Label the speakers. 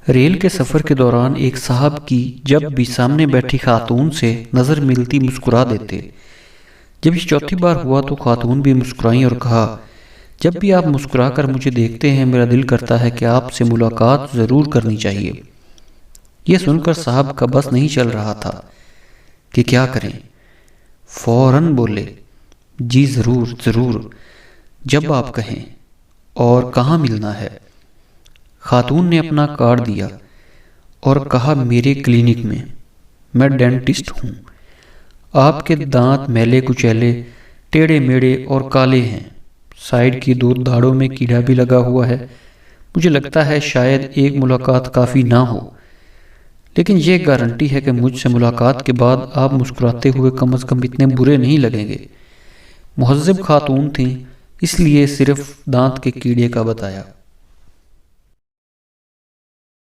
Speaker 1: Rail کے سفر کے دوران ایک صاحب کی جب بھی سامنے بیٹھی خاتون سے نظر ملتی مسکرا دیتے۔ جب یہ چوتھی بار ہوا تو خاتون بھی مسکرائیں اور کہا، جب بھی آپ مسکرا کر مجھے دیکھتے ہیں میرا دل کرتا ہے کہ آپ سے ملاقات ضرور کرنی چاہیے۔ یہ سن کر صاحب کا بس نہیں چل رہا تھا کہ کیا کریں۔ فوراً بولے، جی ضرور ضرور، جب آپ کہیں، اور کہاں ملنا ہے؟ خاتون نے اپنا کارڈ دیا اور کہا، میرے کلینک میں ڈینٹسٹ ہوں۔ آپ کے دانت میلے کچیلے، ٹیڑھے میڑھے اور کالے ہیں، سائیڈ کی 2 داڑھوں میں کیڑا بھی لگا ہوا ہے۔ مجھے لگتا ہے شاید ایک ملاقات کافی نہ ہو، لیکن یہ گارنٹی ہے کہ مجھ سے ملاقات کے بعد آپ مسکراتے ہوئے کم از کم اتنے برے نہیں لگیں گے۔ مہذب خاتون تھیں، اس لیے صرف دانت کے کیڑے کا بتایا۔